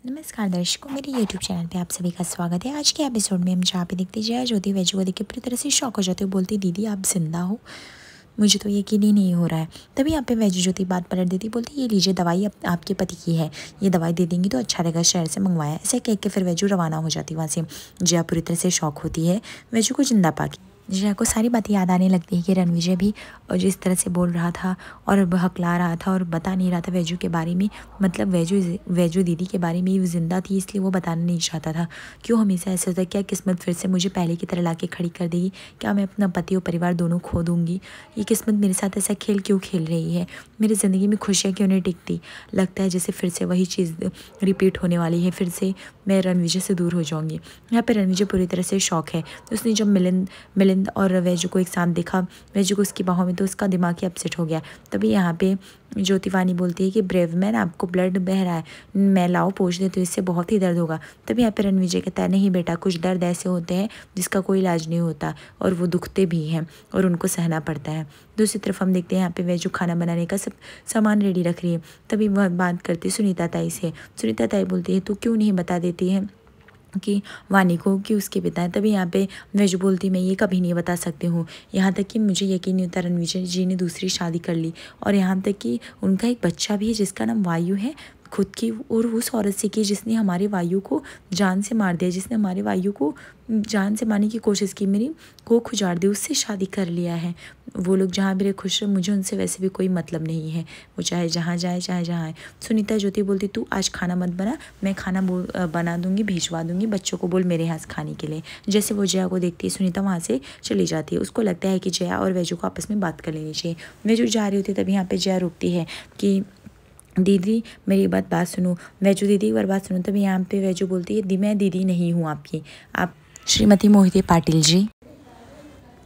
नमस्कार दर्शकों, मेरे यूट्यूब चैनल पे आप सभी का स्वागत है। आज के एपिसोड में हम जहाँ पे देखते जया ज्योति वैजू को देख के पूरी तरह से शॉक हो जाते हो, बोलती दीदी आप जिंदा हो, मुझे तो यकीन ही नहीं हो रहा है। तभी यहाँ पे वैजू ज्योति बात पलट देती, बोलती ये लीजिए दवाई, अब आपके पति की है, ये दवाई दे देंगी तो अच्छा रहेगा, शहर से मंगवाया। ऐसे कह के फिर वैजू रवाना हो जाती वहाँ से। जया पूरी तरह से शॉक होती है वैजू को जिंदा पाके। जया को सारी बातें याद आने लगती है कि रणविजय भी और जिस तरह से बोल रहा था और हकला रहा था और बता नहीं रहा था वैजू के बारे में, मतलब वैजू दीदी के बारे में वो जिंदा थी इसलिए वो बताना नहीं चाहता था। क्यों हमेशा ऐसा होता है? क्या किस्मत फिर से मुझे पहले की तरह लाके खड़ी कर देगी? क्या मैं अपना पति और परिवार दोनों खो दूंगी? ये किस्मत मेरे साथ ऐसा खेल क्यों खेल रही है? मेरी ज़िंदगी में खुशियाँ क्यों नहीं टिकती? लगता है जैसे फिर से वही चीज़ रिपीट होने वाली है, फिर से मैं रणविजय से दूर हो जाऊँगी। यहाँ पर रणविजय पूरी तरह से शौक है। तो उसने जब मिलिंद और वैजू को एक साथ देखा, वैजू को उसकी बाहों में, तो उसका दिमाग ही अपसेट हो गया। तभी यहाँ पे ज्योतिवानी बोलती है कि ब्रेव मैन, आपको ब्लड बह रहा है, मैं लाओ पोंछ दे तो इससे बहुत ही दर्द होगा। तभी यहाँ पे रणविजय कहता है नहीं बेटा, कुछ दर्द ऐसे होते हैं जिसका कोई इलाज नहीं होता और वो दुखते भी हैं और उनको सहना पड़ता है। दूसरी तरफ हम देखते हैं यहाँ पे वैजू खाना बनाने का सब सामान रेडी रख रही है। तभी वह बात करती सुनीता ताई से। सुनीता ताई बोलती है तू क्यों नहीं बता देती है कि वानी को कि उसके पिता है। तभी यहाँ पे वैजू बोलती मैं ये कभी नहीं बता सकती हूँ, यहाँ तक कि मुझे यकीन नहीं होता रणविजय जी ने दूसरी शादी कर ली और यहाँ तक कि उनका एक बच्चा भी है जिसका नाम वायु है, खुद की और उस औरत से की जिसने हमारे वायु को जान से मार दिया, जिसने हमारे वायु को जान से मारने की कोशिश की, मेरी कोख उजाड़ दी, उससे शादी कर लिया है। वो लोग जहाँ भी रहे खुश रहे, मुझे उनसे वैसे भी कोई मतलब नहीं है, वो चाहे जहाँ जाए चाहे जहाँ आए। सुनीता ज्योति बोलती तू आज खाना मत बना, मैं खाना बना दूंगी, भिजवा दूंगी, बच्चों को बोल मेरे हाथ खाने के लिए। जैसे वो जया को देखती है सुनीता वहाँ से चली जाती है। उसको लगता है कि जया और वैजू को आपस में बात कर लेनी चाहिए। वैजू जा रही होती है, तभी यहाँ पे जया रुकती है कि दीदी मेरी बात सुनो। वैजू दीदी एक बार बात सुनो। तभी यहाँ पे वैजू बोलती है मैं दीदी नहीं हूँ आपकी, आप श्रीमती मोहिती पाटिल जी,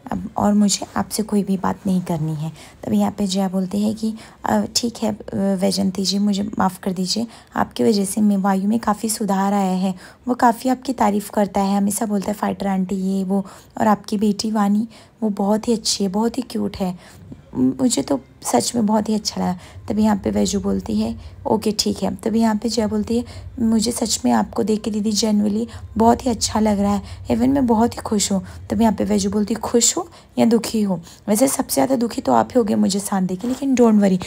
अब और मुझे आपसे कोई भी बात नहीं करनी है। तभी यहाँ पे जया बोलती है कि ठीक है वैजयंती जी, मुझे माफ़ कर दीजिए, आपकी वजह से मैं वायु में काफ़ी सुधार आया है। वो काफ़ी आपकी तारीफ़ करता है, हमेशा बोलता है फाइटर आंटी ये वो, और आपकी बेटी वानी वो बहुत ही अच्छी है, बहुत ही क्यूट है, मुझे तो सच में बहुत ही अच्छा लगा। तभी यहाँ पे वैजू बोलती है ओके ठीक है। तभी यहाँ पे जया बोलती है मुझे सच में आपको देख के दीदी जेन्युइनली बहुत ही अच्छा लग रहा है, इवन मैं बहुत ही खुश हूँ। तभी यहाँ पे वैजू बोलती है खुश हो या दुखी हो? वैसे सबसे ज़्यादा दुखी तो आप ही हो गए मुझे साथ देके, लेकिन डोंट वरी,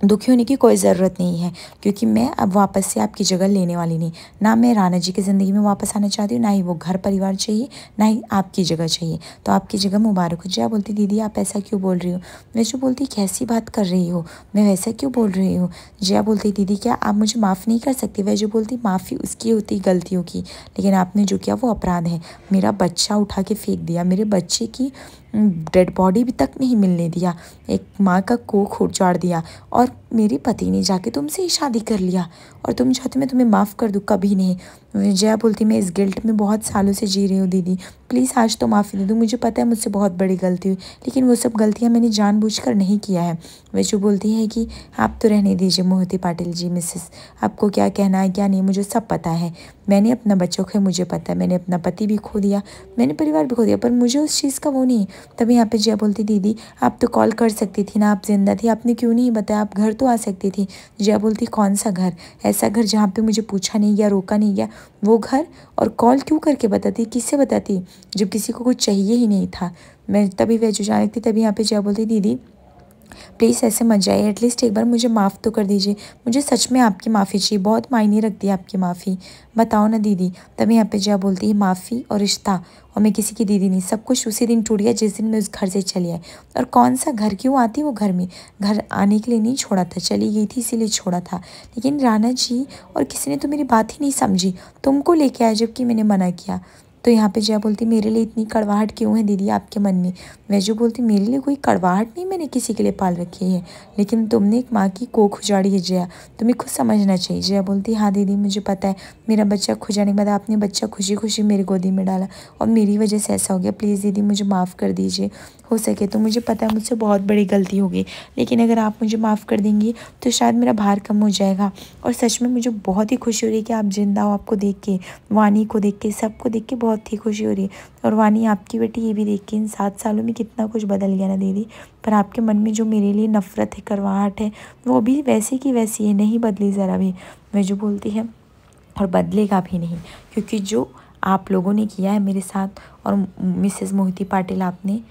दुखी होने की कोई ज़रूरत नहीं है, क्योंकि मैं अब वापस से आपकी जगह लेने वाली नहीं। ना मैं राणा जी की ज़िंदगी में वापस आना चाहती हूँ, ना ही वो घर परिवार चाहिए, ना ही आपकी जगह चाहिए। तो आपकी जगह मुबारक हो। जया बोलती दीदी आप ऐसा क्यों बोल रही हो? वैजू बोलती कैसी बात कर रही हो, मैं वैसा क्यों बोल रही हूँ? जया बोलती दीदी क्या आप मुझे माफ़ नहीं कर सकती? वैजू बोलती माफ़ी उसकी होती गलतियों की, लेकिन आपने जो किया वो अपराध है। मेरा बच्चा उठा के फेंक दिया, मेरे बच्चे की डेड बॉडी भी तक नहीं मिलने दिया, एक माँ का कोख उजाड़ दिया, और मेरे पति ने जाके तुमसे ही शादी कर लिया, और तुम चाहते मैं तुम्हें माफ़ कर दूँ? कभी नहीं। जया बोलती मैं इस गिल्ट में बहुत सालों से जी रही हूँ दीदी, प्लीज़ आज तो माफ़ी दे दो, मुझे पता है मुझसे बहुत बड़ी गलती हुई, लेकिन वो सब गलतियाँ मैंने जानबूझकर नहीं किया है। वैजू बोलती है कि आप तो रहने दीजिए मोहिती पाटिल जी, मिसेस, आपको क्या कहना है क्या नहीं मुझे सब पता है। मैंने अपना बच्चा खोया, मुझे पता है, मैंने अपना पति भी खो दिया, मैंने परिवार भी खो दिया, पर मुझे उस चीज़ का वो नहीं। तभी यहाँ पे जया बोलती दीदी आप तो कॉल कर सकती थी ना, आप जिंदा थी, आपने क्यों नहीं बताया? आप घर तो आ सकती थी। जया बोलती कौन सा घर? ऐसा घर जहाँ पे मुझे पूछा नहीं गया, रोका नहीं गया, वो घर? और कॉल क्यों करके बताती, किससे बताती, जब किसी को कुछ चाहिए ही नहीं था? मैं तभी वैजू जाने थी। तभी यहाँ पे जया बोलती दीदी प्लीज़ ऐसे मत जाइए, एटलीस्ट एक बार मुझे माफ़ तो कर दीजिए, मुझे सच में आपकी माफ़ी चाहिए, बहुत मायने रखती है आपकी माफ़ी, बताओ ना दीदी। तभी यहाँ पे जया बोलती है माफ़ी और रिश्ता, और मैं किसी की दीदी नहीं, सब कुछ उसी दिन टूट गया जिस दिन मैं उस घर से चली आई। और कौन सा घर, क्यों आती वो घर में? घर आने के लिए नहीं छोड़ा था, चली गई थी इसीलिए छोड़ा था, लेकिन राणा जी और किसी ने तो मेरी बात ही नहीं समझी, तुमको लेके आया जबकि मैंने मना किया। तो यहाँ पे जया बोलती मेरे लिए इतनी कड़वाहट क्यों है दीदी आपके मन में? वैजू बोलती मेरे लिए कोई कड़वाहट नहीं, मैंने किसी के लिए पाल रखी है, लेकिन तुमने एक माँ की कोख उजाड़ी है जया, तुम्हें खुद समझना चाहिए। जया बोलती हाँ दीदी मुझे पता है, मेरा बच्चा खो जाने के बाद आपने बच्चा खुशी खुशी मेरी गोदी में डाला और मेरी वजह से ऐसा हो गया, प्लीज़ दीदी मुझे माफ़ कर दीजिए, हो सके तो। मुझे पता है मुझसे बहुत बड़ी गलती होगी, लेकिन अगर आप मुझे माफ़ कर देंगी तो शायद मेरा भार कम हो जाएगा। और सच में मुझे बहुत ही खुशी हो रही है कि आप जिंदा हो, आपको देख के, वानी को देख के, सबको देख के बहुत ही खुशी हो रही है। और वानी आपकी बेटी ये भी देख के, इन 7 सालों में कितना कुछ बदल गया ना दीदी, पर आपके मन में जो मेरे लिए नफ़रत है, करवाहट है, वो भी वैसी की वैसी है, नहीं बदली ज़रा भी। वैजू बोलती है और बदलेगा भी नहीं, क्योंकि जो आप लोगों ने किया है मेरे साथ और मिसेस मोहिती पाटिल आपने,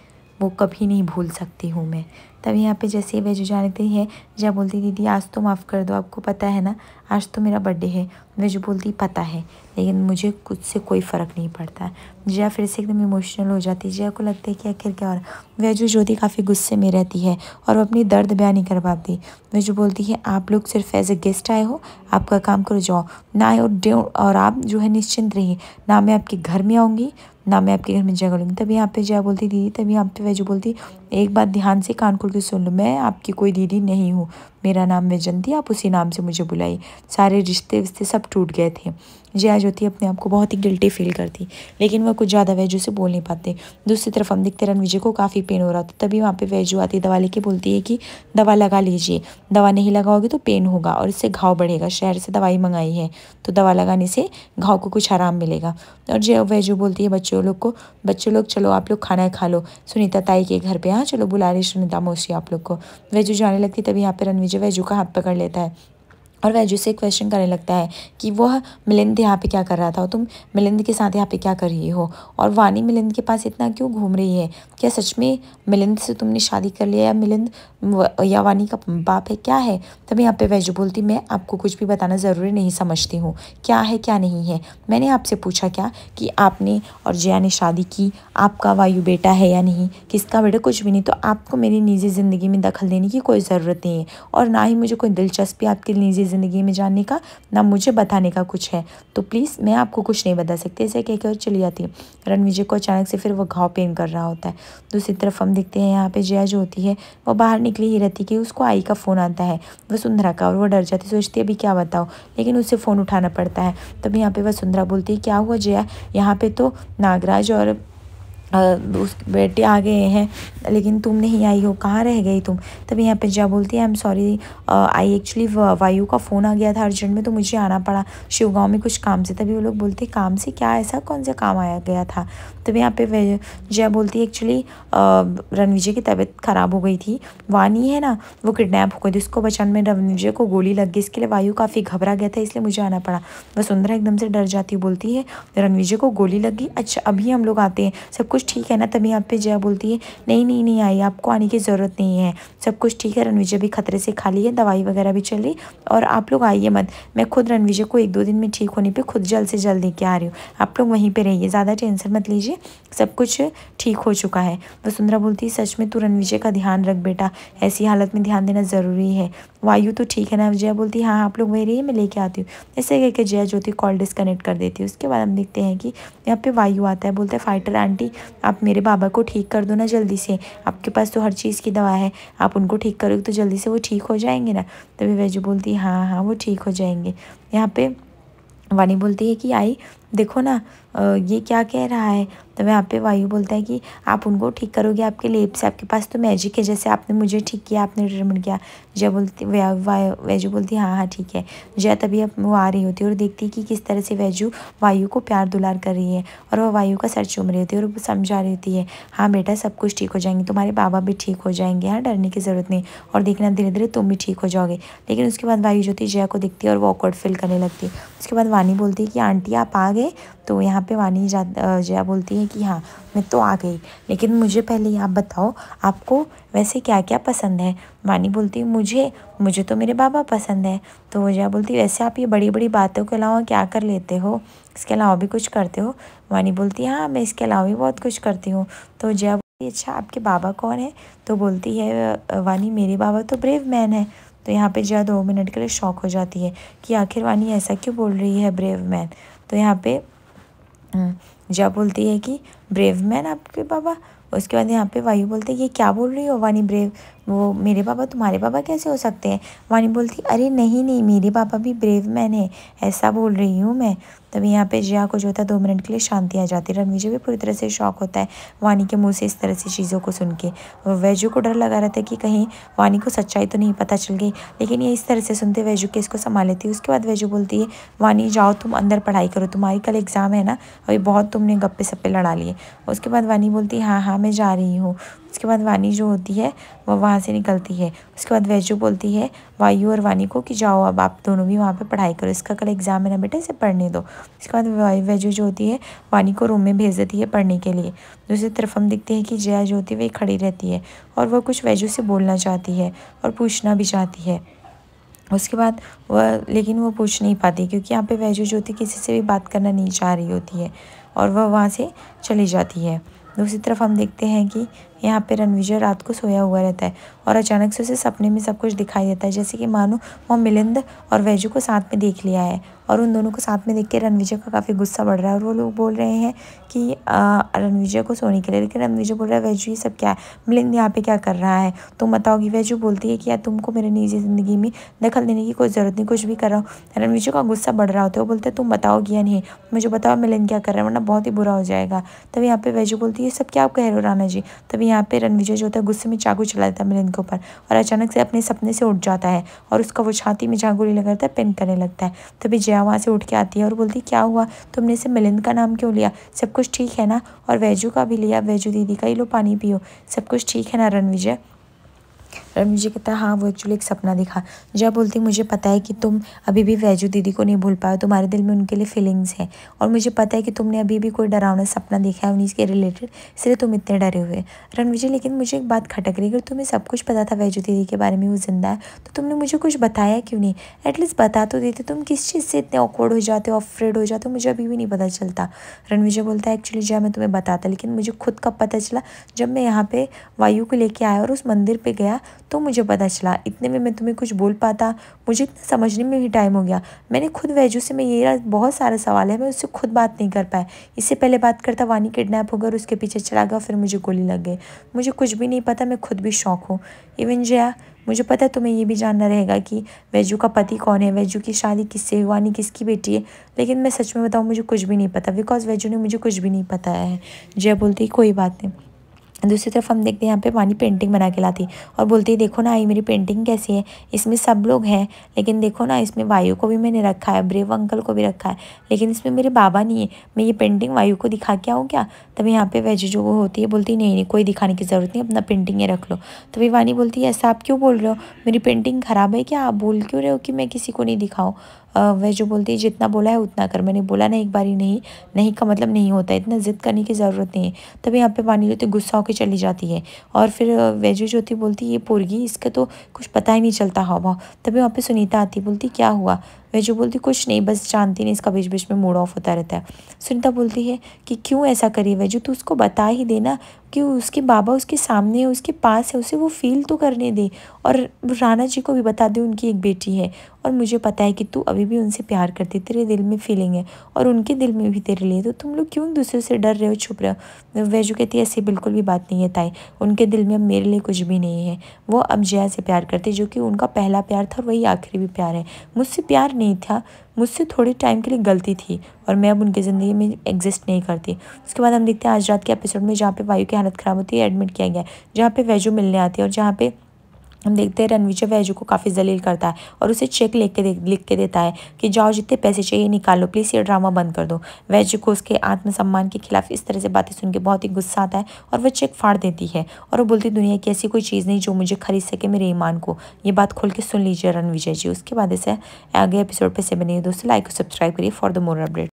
वो कभी नहीं भूल सकती हूँ मैं। तब यहाँ पे जैसे ही वैजू जाने देती है, जया बोलती दीदी आज तो माफ़ कर दो, आपको पता है ना आज तो मेरा बर्थडे है। वैजू बोलती पता है, लेकिन मुझे कुछ से कोई फ़र्क नहीं पड़ता। जया फिर से एकदम इमोशनल हो जाती है। जया को लगता है कि आखिर क्या हो रहा है। वैजू ज्योति काफ़ी गुस्से में रहती है और वो अपनी दर्द बयान नहीं कर पाती। वैजू बोलती है आप लोग सिर्फ एज ए गेस्ट आए हो, आपका काम करो जाओ ना, और आप जो है निश्चिंत रहिए, ना मैं आपके घर में आऊँगी ना मैं आपके घर में जगह लूँगी। तभी यहाँ पे जया बोलती दीदी, तभी यहाँ पे वैजू बोलती एक बात ध्यान से कान खोल के सुन लो, मैं आपकी कोई दीदी नहीं हूँ, मेरा नाम वैजंती, आप उसी नाम से मुझे बुलाइए। सारे रिश्ते विश्ते सब टूट गए थे। जया ज्योति अपने आप को बहुत ही गिल्टी फील करती, लेकिन वह कुछ ज़्यादा वैजू से बोल नहीं पाते। दूसरी तरफ हम देखते रणविजय को काफ़ी पेन हो रहा था। तभी वहाँ पे वैजू आती दवा लेके बोलती है कि दवा लगा लीजिए, दवा नहीं लगाओगे तो पेन होगा और इससे घाव बढ़ेगा, शहर से दवाई मंगाई है तो दवा लगाने से घाव को कुछ आराम मिलेगा। और जया वैजू बोलती है बच्चों लोग चलो आप लोग खाना खा लो, सुनीता ताई के घर पे, हाँ चलो बुला रही सुनीता मौसी आप लोग को। वैजू जाने लगती, तभी यहाँ पे रणविजय वैजू का हाथ पकड़ लेता है और वैजू से क्वेश्चन करने लगता है कि वह मिलिंद यहाँ पे क्या कर रहा था, और तुम मिलिंद के साथ यहाँ पे क्या कर रही हो, और वानी मिलिंद के पास इतना क्यों घूम रही है, क्या सच में मिलिंद से तुमने शादी कर लिया या मिलिंद या वानी का बाप है, क्या है। तभी यहाँ पे वैजू बोलती मैं आपको कुछ भी बताना ज़रूरी नहीं समझती हूँ, क्या है क्या नहीं है। मैंने आपसे पूछा क्या कि आपने और जया ने शादी की, आपका वायु बेटा है या नहीं, किसका बेटा, कुछ भी नहीं। तो आपको मेरी निजी ज़िंदगी में दखल देने की कोई ज़रूरत नहीं है, और ना ही मुझे कोई दिलचस्पी आपकी निजी ज़िंदगी में जानने का, ना मुझे बताने का कुछ है, तो प्लीज़ मैं आपको कुछ नहीं बता सकती। ऐसे कहकर चली जाती है। रणविजय को अचानक से फिर वो घाव पेन कर रहा होता है। दूसरी तरफ हम देखते हैं यहाँ पे जया जो होती है वो बाहर निकली ही रहती कि उसको आई का फ़ोन आता है वसुंधरा का, और वो डर जाती, सोचती है अभी क्या बताओ, लेकिन उसे फ़ोन उठाना पड़ता है। तभी यहाँ पे वसुंधरा बोलती है क्या हुआ जया, यहाँ पे तो नागराज और उस बेटे आ गए हैं, लेकिन तुम नहीं आई हो, कहाँ रह गई तुम। तभी यहाँ पे जया बोलती है I am sorry, I actually वायु का फ़ोन आ गया था अर्जेंट में, तो मुझे आना पड़ा शिवगांव में कुछ काम से। तभी वो लोग बोलते काम से, क्या ऐसा कौन सा काम आया गया था। तभी यहाँ पे जया बोलती है एक्चुअली रणविजय की तबीयत ख़राब हो गई थी, वानी है ना वो किडनैप हो गई थी, उसको बचाने में रणविजय को गोली लग गई, इसके लिए वायु काफ़ी घबरा गया था, इसलिए मुझे आना पड़ा। वसुंधरा एकदम से डर जाती बोलती है रणविजय को गोली लग गई, अच्छा अभी हम लोग आते हैं, सब कुछ ठीक है ना। तभी यहाँ पे जया बोलती है नहीं नहीं नहीं आई, आपको आने की ज़रूरत नहीं है, सब कुछ ठीक है, रणविजय भी खतरे से खाली है, दवाई वगैरह भी चल रही, और आप लोग आइए मत, मैं खुद रणविजय को 1-2 दिन में ठीक होने पे खुद जल्द से जल्द लेके आ रही हूँ, आप लोग वहीं पे रहिए, ज़्यादा टेंशन मत लीजिए, सब कुछ ठीक हो चुका है। वसुंधरा बोलती है सच में तू रणविजय का ध्यान रख बेटा, ऐसी हालत में ध्यान देना ज़रूरी है। वायु तो ठीक है ना। जया बोलती है हाँ आप लोग वहीं रहिए, मैं लेके आती हूँ। ऐसे कह के जया ज्योति कॉल डिस्कनेक्ट कर देती है। उसके बाद हम देखते हैं कि यहाँ पे वायु आता है, बोलता है फाइटर आंटी आप मेरे बाबा को ठीक कर दो ना जल्दी से, आपके पास तो हर चीज़ की दवा है, आप उनको ठीक करोगे तो जल्दी से वो ठीक हो जाएंगे ना। तभी वैजू बोलती है हाँ हाँ वो ठीक हो जाएंगे। यहाँ पे वानी बोलती है कि आई देखो ना ये क्या कह रहा है। तो यहाँ पे वायु बोलता है कि आप उनको ठीक करोगे आपके लेप से, आपके पास तो मैजिक है, जैसे आपने मुझे ठीक किया, आपने ट्रीटमेंट किया। जया बोलती वैजू बोलती हाँ हाँ ठीक है। जया तभी अब वो आ रही होती है और देखती है कि किस तरह से वैजू वायु को प्यार दुलार कर रही है, और वह वायु का सर चूम रही होती है और समझा रही होती है हाँ बेटा सब कुछ ठीक हो जाएंगे, तुम्हारे बाबा भी ठीक हो जाएंगे, हाँ डरने की ज़रूरत नहीं, और देखना धीरे धीरे तुम भी ठीक हो जाओगे। लेकिन उसके बाद वायु ज्योति जया को दिखती है और वो ऑकवर्ड फील करने लगती है। उसके बाद वानी बोलती है कि आंटी आप आ गए। तो यहाँ पे वानी जया बोलती है कि हाँ मैं तो आ गई, लेकिन मुझे पहले आप बताओ आपको वैसे क्या क्या पसंद है। वानी बोलती है मुझे तो मेरे बाबा पसंद है। तो जया बोलती है वैसे आप ये बड़ी बड़ी बातों के अलावा क्या कर लेते हो, इसके अलावा भी कुछ करते हो। वानी बोलती है हाँ मैं इसके अलावा भी बहुत कुछ करती हूँ। तो जया बोलती है अच्छा आपके बाबा कौन है। तो बोलती है वानी मेरे बाबा तो ब्रेव मैन है। तो यहाँ पे जया 2 मिनट के लिए शॉक हो जाती है कि आखिर वानी ऐसा क्यों बोल रही है ब्रेव मैन। तो यहाँ पे जया बोलती है कि ब्रेव मैन आपके बाबा। उसके बाद यहाँ पे वायु बोलते हैं ये क्या बोल रही हो वानी, ब्रेव वो मेरे बाबा तुम्हारे बाबा कैसे हो सकते हैं। वानी बोलती अरे नहीं नहीं मेरे पापा भी ब्रेव मैन है, ऐसा बोल रही हूँ मैं। तभी यहाँ पे जया को जो होता है 2 मिनट के लिए शांति आ जाती है। रणविजय भी पूरी तरह से शॉक होता है वानी के मुंह से इस तरह से चीज़ों को सुन के। वैजू को डर लगा रहता है कि कहीं वानी को सच्चाई तो नहीं पता चल गई, लेकिन ये इस तरह से सुनते वैजू के इसको संभाल लेती है। उसके बाद वैजू बोलती है वानी जाओ तुम अंदर पढ़ाई करो, तुम्हारी कल एग्ज़ाम है ना, अभी बहुत तुमने गप्पे सप्पे लड़ा लिए। उसके बाद वानी बोलती है हाँ हाँ मैं जा रही हूँ। उसके बाद वानी जो होती है वो वहाँ वहाँ से निकलती है। उसके बाद वैजू बोलती है वायु और वानी को कि जाओ अब आप दोनों भी वहाँ पे पढ़ाई करो, इसका कल एग्जाम है ना बेटा, इसे पढ़ने दो। उसके बाद वैजू जो होती है वानी को रूम में भेज देती है पढ़ने के लिए। दूसरी तरफ हम देखते हैं कि जया जो होती है वही खड़ी रहती है और वह कुछ वैजू से बोलना चाहती है और पूछना भी चाहती है। उसके बाद लेकिन वो पूछ नहीं पाती क्योंकि यहाँ पे वैजू जो होती है किसी से भी बात करना नहीं चाह रही होती है और वह वहाँ से चली जाती है। दूसरी तरफ हम देखते हैं कि यहाँ पे रणविजय रात को सोया हुआ रहता है और अचानक से उसे सपने में सब कुछ दिखाई देता है, जैसे कि मानो वो मिलिंद और वैजू को साथ में देख लिया है। और उन दोनों को साथ में देख के रणविजय का काफ़ी गुस्सा बढ़ रहा है और वो लोग बोल रहे हैं कि रणविजय को सोने के लिए, लेकिन रणविजय बोल रहा है वैजू ये सब क्या है, मिलिंद यहाँ पे क्या कर रहा है, तुम बताओगी। वैजू बोलती है कि यार तुमको मेरे निजी ज़िंदगी में दखल देने की कोई ज़रूरत नहीं, कुछ भी कर रहा हूँ। रणविजय का गुस्सा बढ़ रहा होता है, वो बोलते तुम बताओगी या नहीं, मुझे बताओ मिलिंद क्या कर रहा है, वरना बहुत ही बुरा हो जाएगा। तभी यहाँ पे वैजू बोलती है सब क्या आप कह रहे हो राणा जी। तभी यहाँ पे रणविजय जो होता है गुस्से में चाकू चला देता है मिलिंद के ऊपर और अचानक से अपने सपने से उठ जाता है और उसका वो छाती में जहाँ गोली लगाता है पिन करने लगता है। तभी जया वहाँ से उठ के आती है और बोलती क्या हुआ, तुमने से मिलिंद का नाम क्यों लिया, सब कुछ ठीक है ना, और वैजू का भी लिया, वैजू दीदी का ही लो पानी पियो, सब कुछ ठीक है ना रणविजय। रणविजय कहता है हाँ वो एक्चुअली एक सपना दिखा। जया बोलती मुझे पता है कि तुम अभी भी वैजू दीदी को नहीं भूल पाए, तुम्हारे दिल में उनके लिए फीलिंग्स हैं और मुझे पता है कि तुमने अभी भी कोई डरावना सपना देखा है उन्हीं के रिलेटेड, इसलिए तुम इतने डरे हुए। रणविजय लेकिन मुझे एक बात खटक रही है, अगर तुम्हें सब कुछ पता था वैजू दीदी के बारे में, वो जिंदा है, तो तुमने मुझे कुछ बताया क्यों नहीं, एटलीस्ट बता तो देते। तुम किस चीज़ से इतने ऑकवर्ड हो जाते हो, अफ्रेड हो जाते हो, मुझे अभी भी नहीं पता चलता। रणविजय बोलता है एक्चुअली जया मैं तुम्हें बताता, लेकिन मुझे खुद कब पता चला, जब मैं यहाँ पे वायु को लेके आया और उस मंदिर पे गया तो मुझे पता चला। इतने में मैं तुम्हें कुछ बोल पाता, मुझे इतना समझने में भी टाइम हो गया। मैंने खुद वैजू से, मैं ये बहुत सारा सवाल है, मैं उससे खुद बात नहीं कर पाया। इससे पहले बात करता वानी किडनैप हो गया और उसके पीछे चला गया, फिर मुझे गोली लग गई। मुझे कुछ भी नहीं पता, मैं खुद भी शौक हूँ। इवन जया मुझे पता है तुम्हें ये भी जानना रहेगा कि वैजू का पति कौन है, वैजू की शादी किससे हुई, वानी किसकी बेटी है, लेकिन मैं सच में बताऊँ मुझे कुछ भी नहीं पता, बिकॉज वैजू ने मुझे कुछ भी नहीं बताया है। जया बोलती कोई बात नहीं। दूसरी तरफ हम देखते हैं यहाँ पे वानी पेंटिंग बना के लाती और बोलती है देखो ना ये मेरी पेंटिंग कैसी है, इसमें सब लोग हैं, लेकिन देखो ना इसमें वायु को भी मैंने रखा है, ब्रेव अंकल को भी रखा है, लेकिन इसमें मेरे बाबा नहीं है, मैं ये पेंटिंग वायु को दिखा के आऊँ क्या। तभी यहाँ पे वैजू जो वो होती है बोलती नहीं नहीं कोई दिखाने की ज़रूरत नहीं, अपना पेंटिंग ये रख लो। तभी वानी बोलती है ऐसा आप क्यों बोल रहे हो, मेरी पेंटिंग ख़राब है क्या, आप बोल क्यों रहे हो कि मैं किसी को नहीं दिखाऊँ। वैजू बोलती है जितना बोला है उतना कर, मैंने बोला ना एक बारी नहीं, नहीं का मतलब नहीं होता, इतना ज़िद करने की ज़रूरत नहीं है। तभी यहाँ पे वानी जो गुस्सा होकर चली जाती है और फिर वैजू जो होती बोलती ये पोरगी, इसका तो कुछ पता ही नहीं चलता हाव भाव। तभी वहाँ पे सुनीता आती बोलती क्या हुआ। वैजू बोलती कुछ नहीं, बस जानती नहीं इसका बीच बीच में मूड ऑफ होता रहता है। सुनीता बोलती है कि क्यों ऐसा करी वैजू, तू उसको बता ही देना कि उसके बाबा उसके सामने है, उसके पास है, उसे वो फील तो करने दे, और राणा जी को भी बता दे उनकी एक बेटी है और मुझे पता है कि तू अभी भी उनसे प्यार करती, तेरे दिल में फीलिंग है और उनके दिल में भी तेरे लिए, तो तुम लोग क्यों एक दूसरे से डर रहे हो, छुप रहे हो। वैजू कहती है ऐसी बिल्कुल भी बात नहीं है ताई, उनके दिल में अब मेरे लिए कुछ भी नहीं है, वो अब जया से प्यार करते जो कि उनका पहला प्यार था और वही आखिरी भी प्यार है। मुझसे प्यार नहीं था, मुझसे थोड़े टाइम के लिए गलती थी और मैं अब उनकी ज़िंदगी में एग्जिस्ट नहीं करती। उसके बाद हम देखते हैं आज रात के एपिसोड में जहाँ पे वायु की हालत ख़राब होती है, एडमिट किया गया है, जहाँ पे वैजू मिलने आती है और जहाँ पे हम देखते हैं रणविजय वैजू को काफ़ी जलील करता है और उसे चेक लिख के देता है कि जाओ जितने पैसे चाहिए निकाल लो, प्लीज़ ये ड्रामा बंद कर दो। वैजू को उसके आत्मसम्मान के खिलाफ इस तरह से बातें सुन के बहुत ही गुस्सा आता है और वह चेक फाड़ देती है और वो बोलती दुनिया की ऐसी कोई चीज़ नहीं जो मुझे खरीद सके मेरे ईमान को। ये बात खोल के सुन लीजिए रणविजय जी। उसके बाद इसे आगे एपिसोड पर से बनिए दोस्तों, लाइक और सब्सक्राइब करिए फॉर द मोर अपडेट।